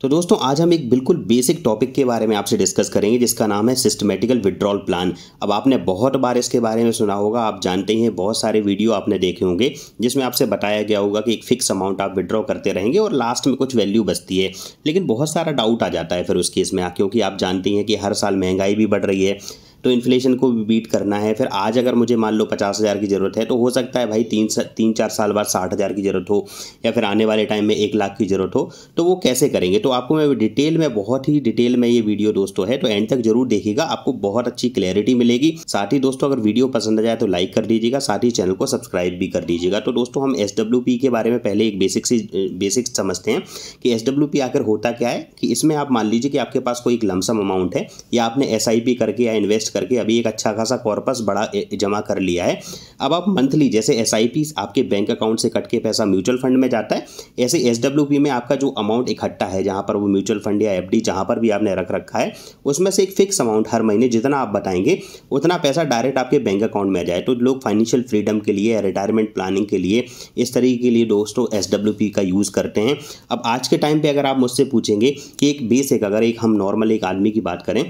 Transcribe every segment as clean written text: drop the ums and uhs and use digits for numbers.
तो दोस्तों आज हम एक बिल्कुल बेसिक टॉपिक के बारे में आपसे डिस्कस करेंगे जिसका नाम है सिस्टमेटिकल विड्रॉल प्लान। अब आपने बहुत बार इसके बारे में सुना होगा, आप जानते ही हैं, बहुत सारे वीडियो आपने देखे होंगे जिसमें आपसे बताया गया होगा कि एक फिक्स अमाउंट आप विड्रॉ करते रहेंगे और लास्ट में कुछ वैल्यू बचती है। लेकिन बहुत सारा डाउट आ जाता है फिर उस केस में, क्योंकि आप जानते हैं कि हर साल महंगाई भी बढ़ रही है, तो इन्फ्लेशन को भी बीट करना है। फिर आज अगर मुझे मान लो 50,000 की ज़रूरत है तो हो सकता है भाई 3-4 साल बाद 60,000 की ज़रूरत हो, या फिर आने वाले टाइम में 1 लाख की ज़रूरत हो, तो वो कैसे करेंगे। तो आपको मैं डिटेल में, बहुत ही डिटेल में ये वीडियो दोस्तों है, तो एंड तक जरूर देखिएगा, आपको बहुत अच्छी क्लैरिटी मिलेगी। साथ ही दोस्तों अगर वीडियो पसंद आ जाए तो लाइक कर दीजिएगा, साथ ही चैनल को सब्सक्राइब भी कर दीजिएगा। तो दोस्तों हम SWP के बारे में पहले एक बेसिक समझते हैं कि SWP आखिर होता क्या है। कि इसमें आप मान लीजिए कि आपके पास कोई एक लमसम अमाउंट है, या आपने SIP करके या इन्वेस्ट करके अभी एक अच्छा खासा कॉर्पस बड़ा जमा कर लिया है। अब आप मंथली, जैसे SIP आपके बैंक अकाउंट से कट के पैसा म्यूचुअल फंड में जाता है, ऐसे SWP में आपका जो अमाउंट इकट्ठा है, जहां पर वो म्यूचुअल फंड या FD जहां पर भी आपने रख रखा है, उसमें से एक फिक्स अमाउंट हर महीने जितना आप बताएंगे उतना पैसा डायरेक्ट आपके बैंक अकाउंट में आ जाए। तो लोग फाइनेंशियल फ्रीडम के लिए, रिटायरमेंट प्लानिंग के लिए, इस तरीके के लिए दोस्तों SWP का यूज़ करते हैं। अब आज के टाइम पर अगर आप मुझसे पूछेंगे कि एक बेसिक, अगर एक हम नॉर्मल एक आदमी की बात करें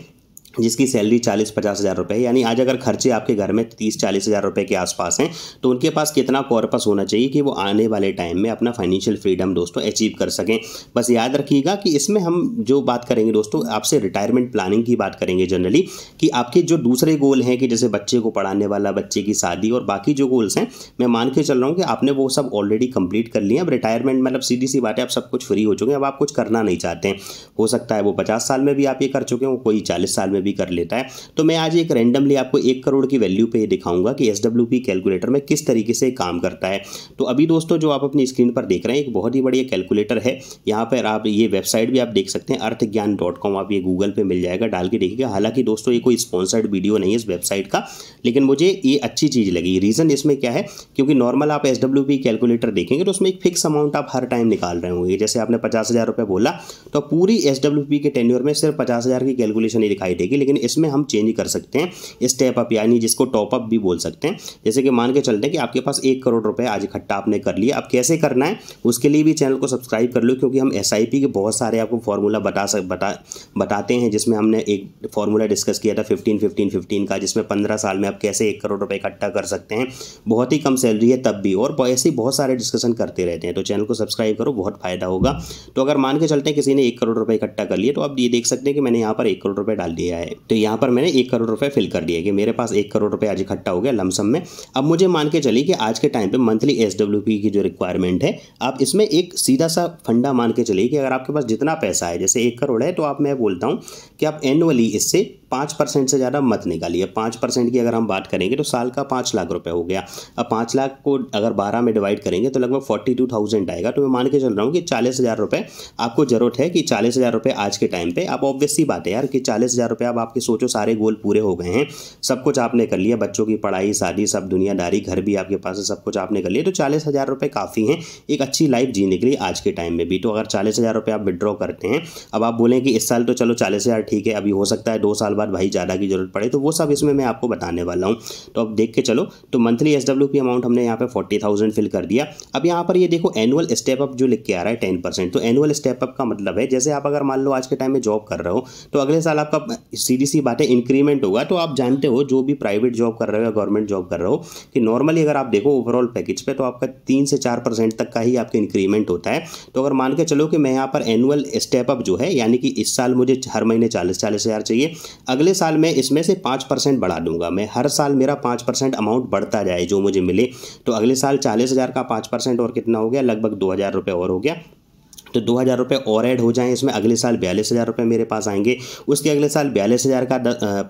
जिसकी सैलरी 40-50 हज़ार रुपये, यानी आज अगर खर्चे आपके घर में 30-40 हज़ार रुपये के आसपास हैं, तो उनके पास कितना कॉर्पस होना चाहिए कि वो आने वाले टाइम में अपना फाइनेंशियल फ्रीडम दोस्तों अचीव कर सकें। बस याद रखिएगा कि इसमें हम जो बात करेंगे दोस्तों, आपसे रिटायरमेंट प्लानिंग की बात करेंगे जनरली, कि आपके जो दूसरे गोल हैं कि जैसे बच्चे को पढ़ाने वाला, बच्चे की शादी और बाकी जो गोल्स हैं, मैं मान के चल रहा हूँ कि आपने वो सब ऑलरेडी कंप्लीट कर लिए। अब रिटायरमेंट मतलब सीधी सी बात है, आप सब कुछ फ्री हो चुके हैं, अब आप कुछ करना नहीं चाहते हैं। हो सकता है वो 50 साल में भी आप ये कर चुके हो, कोई 40 साल में भी कर लेता है। तो मैं आज एक रैंडमली आपको 1 करोड़ की वैल्यू पे दिखाऊंगा कि SWP कैलकुलेटर में किस तरीके से काम करता है। तो अभी दोस्तों जो आप अपनी स्क्रीन पर देख रहे हैं, एक बहुत ही बढ़िया कैलकुलेटर है। यहाँ पर आप ये वेबसाइट भी आप देख सकते हैं, अर्थज्ञान.com, आप ये गूगल पे मिल जाएगा, डाल के देखिएगा। हालांकि दोस्तों ये कोई स्पॉन्सर्ड वीडियो नहीं है इस वेबसाइट का, लेकिन मुझे ये अच्छी चीज़ लगी। रीज़न इसमें क्या है, क्योंकि नॉर्मल आप SWP कैलकुलेटर देखेंगे तो उसमें एक फिक्स अमाउंट आप हर टाइम निकाल रहे होंगे। जैसे आपने 50,000 रुपये बोला, तो पूरी SWP के टेन्योर में सिर्फ 50,000 की कैलकुलेशन ही दिखाई देगी। लेकिन इसमें हम चेंज कर सकते हैं स्टेप अप, यानी जिसको टॉप अप भी बोल सकते हैं। जैसे कि मान के चलते हैं कि आपके पास 1 करोड़ रुपए आज इकट्ठा आपने कर लिया। अब कैसे करना है उसके लिए भी चैनल को सब्सक्राइब कर लो, क्योंकि हम SIP के बहुत सारे आपको फॉर्मूला बताते हैं, जिसमें हमने एक फॉर्मूला डिस्कस किया था 15-15-15 का, जिसमें 15 साल में आप कैसे 1 करोड़ रुपए इकट्ठा कर सकते हैं। बहुत ही कम सैलरी है तब भी, और ऐसे ही बहुत सारे डिस्कशन करते रहते हैं। तो चैनल को सब्सक्राइब करो, बहुत फायदा होगा। तो अगर मान के चलते हैं किसी ने 1 करोड़ रुपए इकट्ठा कर लिए, तो आप ये देख सकते हैं कि मैंने यहाँ पर 1 करोड़ रुपए डाल दिया है। तो यहाँ पर मैंने 1 करोड़ रुपए फिल कर दिया कि मेरे पास 1 करोड़ रुपए आज इकट्ठा हो गया लमसम में। अब मुझे मान के चलिए कि आज के टाइम पे मंथली SWP की जो रिक्वायरमेंट है, आप इसमें एक सीधा सा फंडा मान के चलिए कि अगर आपके पास जितना पैसा है, जैसे 1 करोड़ है, तो आप, मैं बोलता हूँ कि आप एनुअली इससे 5% से ज़्यादा मत निकालिए। 5% की अगर हम बात करेंगे तो साल का 5 लाख रुपए हो गया। अब 5 लाख को अगर 12 में डिवाइड करेंगे तो लगभग 42,000 आएगा। तो मैं मान के चल रहा हूँ कि 40,000 रुपये आपको जरूरत है, कि 40,000 रुपये आज के टाइम पे, आप ऑब्वियस सी बात है यार कि 40,000 रुपये अब आपके सोचो सारे गोल पूरे हो गए हैं, सब कुछ आपने कर लिया, बच्चों की पढ़ाई, शादी, सब दुनियादारी, घर भी आपके पास है, सब कुछ आपने कर लिया। तो 40,000 रुपये काफ़ी हैं एक अच्छी लाइफ जीने के लिए आज के टाइम में भी। तो अगर 40,000 रुपये आप विड्रॉ करते हैं, अब आप बोलें कि इस साल तो चलो 40,000 ठीक है, अभी हो सकता है 2 साल बाद भाई ज़्यादा की जरूरत पड़े, तो वो सब इसमें मैं आपको बताने वाला हूँ। तो अब देख के चलो, तो मंथली SWP अमाउंट हमने यहाँ पे 40,000 फिल कर दिया। अब यहाँ पर ये देखो एनुअल स्टेप अप जो लिख के आ रहा है 10%। तो एनुअल स्टेप अप का मतलब है, जैसे आप अगर मान लो आज के टाइम में जॉब कर रहे हो, तो अगले साल आपका सीधी सी बात है इंक्रीमेंट होगा। तो आप जानते हो जो भी प्राइवेट जॉब कर रहे हो या गवर्नमेंट जॉब कर रहे हो, कि नॉर्मली अगर आप देखो ओवरऑल पैकेज पे, तो आपका 3 से 4% तक का ही आपका इंक्रीमेंट होता है। तो अगर मान के चलो कि मैं यहाँ पर एनुअल स्टेप अप जो है, यानी कि इस साल मुझे हर महीने 40,000 चाहिए, अगले साल मैं इसमें से 5% बढ़ा दूंगा। मैं हर साल मेरा 5% अमाउंट बढ़ता जाए जो मुझे मिले। तो अगले साल 40,000 का 5% और कितना हो गया, लगभग 2,000 रुपये और हो गया। तो 2,000 रुपये और ऐड हो जाएं इसमें, अगले साल 42,000 रुपये मेरे पास आएंगे। उसके अगले साल 42,000 का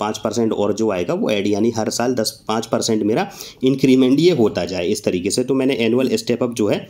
5% और जो आएगा वो ऐड, यानी हर साल 5% मेरा इंक्रीमेंट ये होता जाए इस तरीके से। तो मैंने एनुअल स्टेप अप जो है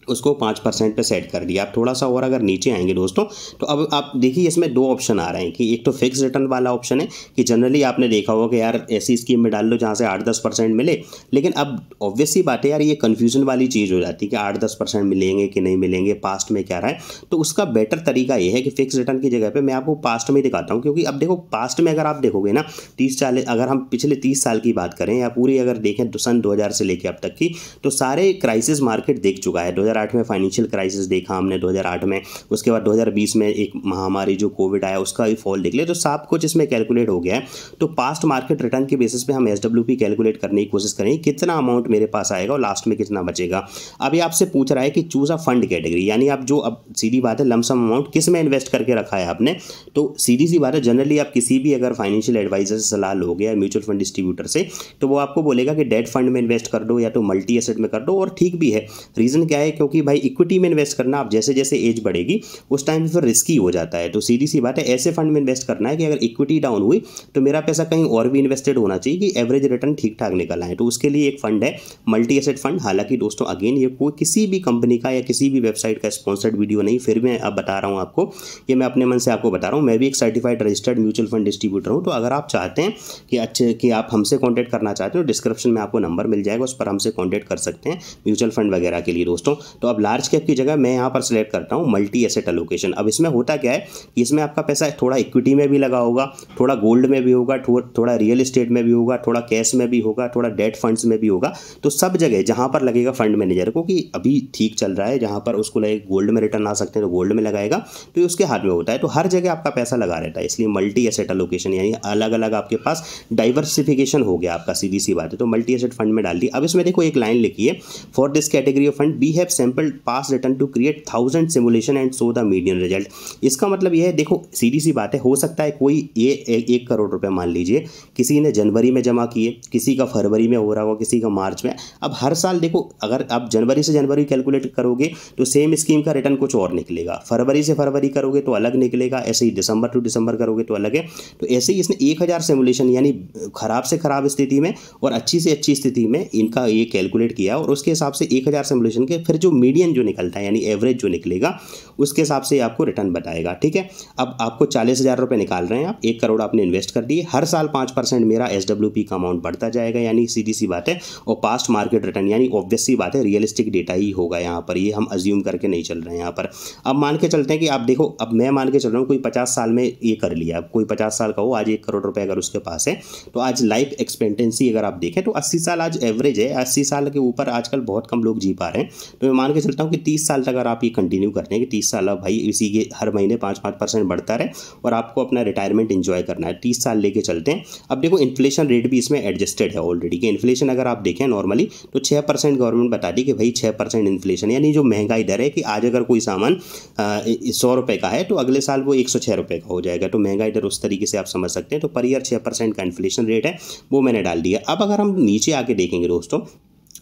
उसको 5% पे सेट कर दिया। आप थोड़ा सा और अगर नीचे आएंगे दोस्तों, तो अब आप देखिए इसमें 2 ऑप्शन आ रहे हैं, कि एक तो फिक्स रिटर्न वाला ऑप्शन है, कि जनरली आपने देखा होगा कि यार ऐसी स्कीम में डाल लो जहाँ से 8-10% मिले। लेकिन अब ऑब्वियस सी बात है यार, ये कन्फ्यूजन वाली चीज़ हो जाती है कि 8-10% मिलेंगे कि नहीं मिलेंगे, पास्ट में क्या रहा है। तो उसका बेटर तरीका ये है कि फिक्स रिटर्न की जगह पर मैं आपको पास्ट में दिखाता हूँ। क्योंकि अब देखो पास्ट में अगर आप देखोगे ना, 30-40, अगर हम पिछले 30 साल की बात करें या पूरी अगर देखें तो सन 2000 से लेकर अब तक की, तो सारे क्राइसिस मार्केट देख चुका है। 2008 में फाइनेंशियल क्राइसिस देखा हमने 2008 में, उसके बाद 2020 में एक महामारी जो कोविड आया उसका भी फॉल देख लिया। तो सब कुछ इसमें कैलकुलेट हो गया है। तो पास्ट मार्केट रिटर्न के बेसिस पे हम SWP कैलकुलेट करने की कोशिश करेंगे, कितना अमाउंट मेरे पास आएगा और लास्ट में कितना बचेगा। अभी आपसे पूछ रहा है कि चूज अ फंड कैटेगरी, यानी आप जो, अब सीधी बात है लमसम अमाउंट किस में इन्वेस्ट करके रखा है आपने। तो सीधी सी बात है, जनरली आप किसी भी अगर फाइनेंशियल एडवाइजर से सलाह लोगे या म्यूचुअल फंड डिस्ट्रीब्यूटर से, तो वो आपको बोलेगा कि डेट फंड में इन्वेस्ट कर दो या तो मल्टी एसेट में कर दो। और ठीक भी है, रीजन क्या है, क्योंकि भाई इक्विटी में इन्वेस्ट करना, आप जैसे जैसे एज बढ़ेगी उस टाइम फिर रिस्की हो जाता है। तो सीधी सी बात है, ऐसे फंड में इन्वेस्ट करना है कि अगर इक्विटी डाउन हुई तो मेरा पैसा कहीं और भी इन्वेस्टेड होना चाहिए कि एवरेज रिटर्न ठीक ठाक निकल आए। तो उसके लिए एक फंड है मल्टी एसेट फंड। हालांकि दोस्तों अगेन ये कोई किसी भी कंपनी का या किसी भी वेबसाइट का स्पॉन्सर्ड वीडियो नहीं, फिर मैं अब बता रहा हूँ आपको, ये मैं अपने मन से आपको बता रहा हूँ। मैं भी एक certified registered mutual fund distributor हूँ। तो अगर आप चाहते हैं कि आप हमसे कॉन्टैक्ट करना चाहते हो, डिस्क्रिप्शन में आपको नंबर मिल जाएगा, उस पर हमसे कॉन्टैक्ट कर सकते हैं म्यूचुअल फंड वगैरह के लिए दोस्तों। तो अब लार्ज कैप की जगह मैं यहाँ पर सिलेक्ट करता हूँ मल्टी एसेट एलोकेशन। अब इसमें होता क्या है कि इसमें आपका पैसा थोड़ा इक्विटी में भी लगा होगा, थोड़ा गोल्ड में भी होगा, थोड़ा रियल एस्टेट में भी होगा, थोड़ा कैश में भी होगा, थोड़ा डेट फंड्स में भी होगा। तो सब जगह जहाँ पर लगेगा फंड मैनेजर को कि अभी ठीक चल रहा है, जहाँ पर उसको लगे गोल्ड में रिटर्न आ सकते हैं तो गोल्ड में लगाएगा, तो ये उसके हाथ में होता है। तो हर जगह आपका पैसा लगा रहता है, इसलिए मल्टी एसेट एलोकेशन, यानी अलग अलग आपके पास डाइवर्सिफिकेशन हो गया आपका, सीधी सी बात है। तो मल्टी एसेट फंड में डाल दी। अब इसमें देखो एक लाइन लिखी है, for this category of fund we have sampled past return to create 1000 simulation and show the median result. इसका मतलब यह है, देखो सीधी सी बात है, हो सकता है कोई ये 1 करोड़ रुपए मान लीजिए किसी ने जनवरी में जमा किए, किसी का फरवरी में हो रहा होगा, किसी का मार्च में। अब हर साल देखो, अगर आप जनवरी से जनवरी कैलकुलेट करोगे तो सेम स्कीम का रिटर्न कुछ और निकलेगा, फरवरी से फरवरी करोगे तो अलग निकलेगा, ऐसे ही दिसंबर टू दिसंबर करोगे तो अलग है। तो ऐसे ही इसने 1000 सिमुलेशन, यानी खराब से खराब स्थिति में और अच्छी से अच्छी स्थिति में इनका ये कैलकुलेट किया, और उसके हिसाब से 1000 सिमुलेशन के फिर जो मीडियन जो निकलता है, यानी एवरेज जो निकलेगा, उसके हिसाब से आपको रिटर्न बताएगा। ठीक है, अब आपको 40,000 रुपये निकाल रहे हैं आप, 1 करोड़ आपने इन्वेस्ट कर दिए, हर साल 5% मेरा SWP का अमाउंट बढ़ता जाएगा, यानी सीधी सी बात है। और पास्ट मार्केट रिटर्न, यानी ऑब्वियस सी बात है, रियलिस्टिक डेटा ही होगा यहाँ पर, ये हम अज्यूम करके नहीं चल रहे हैं यहाँ पर। अब मान के चलते हैं कि आप देखो, अब मैं मान के चल रहा हूँ कोई 50 साल में ये कर लिया, अब कोई 50 साल का हो, आज 1 करोड़ रुपए अगर उसके पास है, तो आज लाइफ एक्सपेक्टेंसी अगर आप देखें तो 80 साल आज एवरेज है। 80 साल के ऊपर आजकल बहुत कम लोग जी पा रहे हैं। तो मैं मान के चलता हूँ कि 30 साल तक अगर आप ये कंटिन्यू करते हैं कि 30 साल अब भाई इसी के हर महीने 5-5% बढ़ता रहे और आपको अपना रिटायरमेंट एंजॉय करना है, 30 साल लेके चलते हैं। अब देखो इन्फ्लेशन रेट भी इसमें एडजस्टेड है ऑलरेडी, कि इन्फ्लेशन अगर आप देखें नॉर्मली तो 6% गवर्नमेंट बता दी कि भाई 6% इन्फ्लेशन, यानी जो महंगाई दर है कि आज अगर कोई सामान 100 रुपये का है तो अगले साल वो 106 रुपये का हो जाएगा। तो महंगाई दर उस तरीके से आप समझ सकते हैं। तो पर ईयर 6% का इन्फ्लेशन रेट है, वो मैंने डाल दिया। अब अगर हम नीचे आके देखेंगे दोस्तों,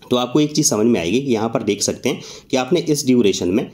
तो आपको एक चीज़ समझ में आएगी कि यहाँ पर देख सकते हैं कि आपने इस ड्यूरेशन में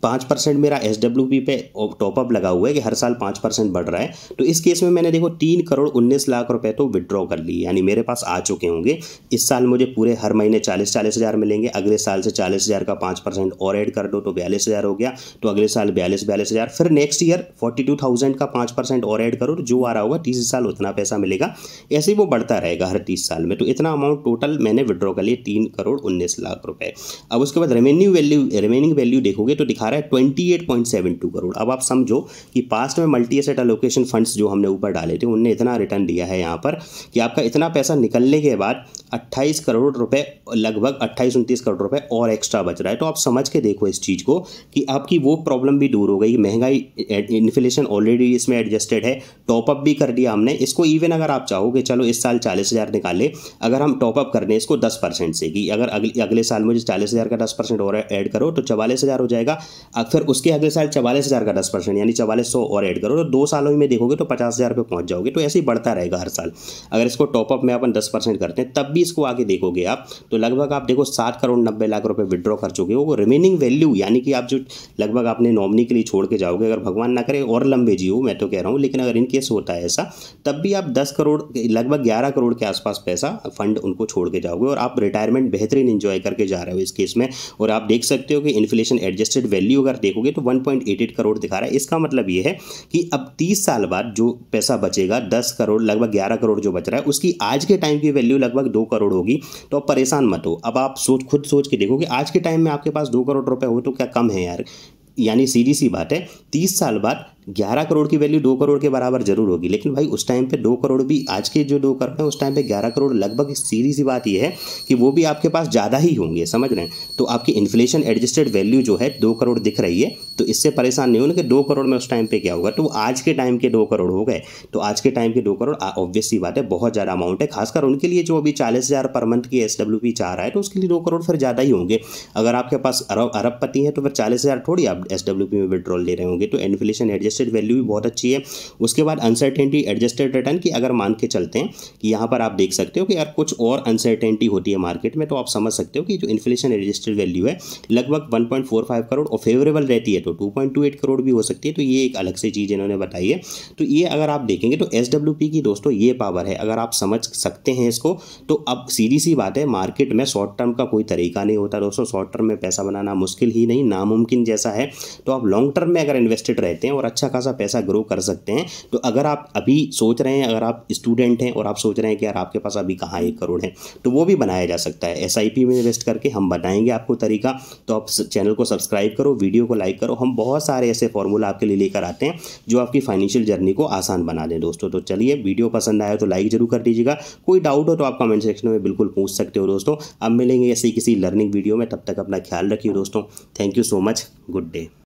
5% मेरा SWP पे टॉपअप लगा हुआ है कि हर साल 5% बढ़ रहा है। तो इस केस में मैंने देखो 3 करोड़ 19 लाख रुपए तो विड्रॉ कर लिए, यानी मेरे पास आ चुके होंगे। इस साल मुझे पूरे हर महीने 40-40 हज़ार मिलेंगे, अगले साल से 40 हज़ार का 5% और ऐड कर दो तो 42 हज़ार हो गया, तो अगले साल 42 हज़ार, फिर नेक्स्ट ईयर 42,000 का 5% और ऐड करो तो जो आ रहा होगा 30 साल उतना पैसा मिलेगा। ऐसे ही वो बढ़ता रहेगा हर 30 साल में। तो इतना अमाउंट टोटल मैंने विड्रॉ कर लिए, 3 करोड़ 19 लाख रुपए। अब उसके बाद रिमेनिंग वैल्यू देखोगे तो दिखा रहा है 28.72 करोड़। अब आप समझो कि पास्ट में मल्टी एसेट एलोकेशन फंड्स जो हमने ऊपर डाले थे उनने इतना रिटर्न दिया है यहाँ पर कि आपका इतना पैसा निकलने के बाद 28 करोड़ रुपए, लगभग 28-29 करोड़ रुपए और एक्स्ट्रा बच रहा है। तो आप समझ के देखो इस चीज़ को कि आपकी वो प्रॉब्लम भी दूर हो गई। महंगाई, इन्फ्लेशन ऑलरेडी इसमें एडजस्टेड है, टॉपअप भी कर दिया हमने इसको। इवन अगर आप चाहोगे चलो इस साल 40 हज़ार निकाले, अगर हम टॉपअप करने इसको 10% से, कि अगर अगले साल मुझे 40 हज़ार का 10% और ऐड करो तो 44 हज़ार हो जाएगा, फिर उसके अगले साल 44 हज़ार का 10% यानी 4400 और ऐड करो तो 2 सालों में देखोगे तो 50 हज़ार पे पहुंच जाओगे। तो ऐसे ही बढ़ता रहेगा हर साल। अगर इसको टॉपअप में अपन 10% करते हैं तब भी इसको आगे देखोगे आप तो लगभग आप देखो 7 करोड़ 90 लाख रुपए विड्रॉ कर चुके हो। वो रिमेनिंग वैल्यू, यानी कि आप जो लगभग आपने नॉमिनी के लिए छोड़ के जाओगे, अगर भगवान ना करे और लंबे जियो, मैं तो कह रहा हूँ, लेकिन अगर इन केस होता है ऐसा, तब भी आप 10 करोड़ लगभग 11 करोड़ के आसपास पैसा फंड उनको छोड़ के जाओगे और आप रिटायरमेंट बेहतरीन इंजॉय करके जा रहे हो इस केस में। और आप देख सकते हो कि इन्फ्लेशन एडजस्टेड वैल्यू अगर देखोगे तो 1.88 करोड़ दिखा रहा है। इसका मतलब ये है कि अब 30 साल बाद जो पैसा बचेगा, 10 करोड़ लगभग 11 करोड़ जो बच रहा है, उसकी आज के टाइम की वैल्यू लगभग 2 करोड़ होगी। तो अब परेशान मत हो। अब आप खुद सोच के देखो कि आज के टाइम में आपके पास 2 करोड़ रुपए हो तो क्या कम है यार। यानी सीधी सी बात है, 30 साल बाद 11 करोड़ की वैल्यू 2 करोड़ के बराबर जरूर होगी, लेकिन भाई उस टाइम पे 2 करोड़ भी, आज के जो 2 करोड़ है उस टाइम पे 11 करोड़ लगभग, सीधी सी बात ये है कि वो भी आपके पास ज़्यादा ही होंगे, समझ रहे हैं। तो आपकी इन्फ्लेशन एडजस्टेड वैल्यू जो है 2 करोड़ दिख रही है, तो इससे परेशान नहीं होना कि 2 करोड़ में उस टाइम पे क्या होगा। तो आज के टाइम के 2 करोड़ हो गए, तो आज के टाइम के 2 करोड़ ऑब्वियस सी बात है बहुत ज़्यादा अमाउंट है, खासकर उनके लिए जो अभी 40,000 पर मंथ की SWP चाह रहा है, तो उसके लिए 2 करोड़ फिर ज़्यादा ही होंगे। अगर आपके पास अरबपति है तो फिर 40,000 थोड़ी आप SWP में विड्रॉल ले रहे होंगे। तो इन्फ्लेशन एडजस्टेड वैल्यू भी बहुत अच्छी है। उसके बाद अनसर्टेनिटी एडजस्टेड रिटर्न की अगर मान के चलते हैं कि यहाँ पर आप देख सकते हो कि यार कुछ और अनसर्टेनिटी होती है मार्केट में, तो आप समझ सकते हो कि जो इन्फ्लेशन एडजस्टेड वैल्यू है लगभग 1.45 करोड़ और फेवरेबल रहती है तो 2.28 करोड़ भी हो सकती है। तो ये एक अलग से चीज़ इन्होंने बताई है। तो ये अगर आप देखेंगे तो SWP की दोस्तों ये पावर है, अगर आप समझ सकते हैं इसको, तो अब सीधी सी बात है, मार्केट में शॉर्ट टर्म का कोई तरीका नहीं होता दोस्तों। शॉर्ट टर्म में पैसा बनाना मुश्किल ही नहीं, नामुमकिन जैसा है। तो आप लॉन्ग टर्म में अगर इन्वेस्टेड रहते हैं और अच्छा खासा पैसा ग्रो कर सकते हैं, तो अगर आप अभी सोच रहे हैं, अगर आप स्टूडेंट हैं और आप सोच रहे हैं कि यार आपके पास अभी कहाँ 1 करोड़ है, तो वो भी बनाया जा सकता है SIP में इन्वेस्ट करके। हम बताएंगे आपको तरीका, तो आप चैनल को सब्सक्राइब करो, वीडियो को लाइक करो। हम बहुत सारे ऐसे फॉर्मूला आपके लिए लेकर आते हैं जो आपकी फाइनेंशियल जर्नी को आसान बना दें दोस्तों। तो चलिए, वीडियो पसंद आया तो लाइक जरूर कर दीजिएगा। कोई डाउट हो तो आप कमेंट सेक्शन में बिल्कुल पूछ सकते हो दोस्तों। अब मिलेंगे ऐसे किसी लर्निंग वीडियो में, तब तक अपना ख्याल रखिए दोस्तों। Thank you so much, good day.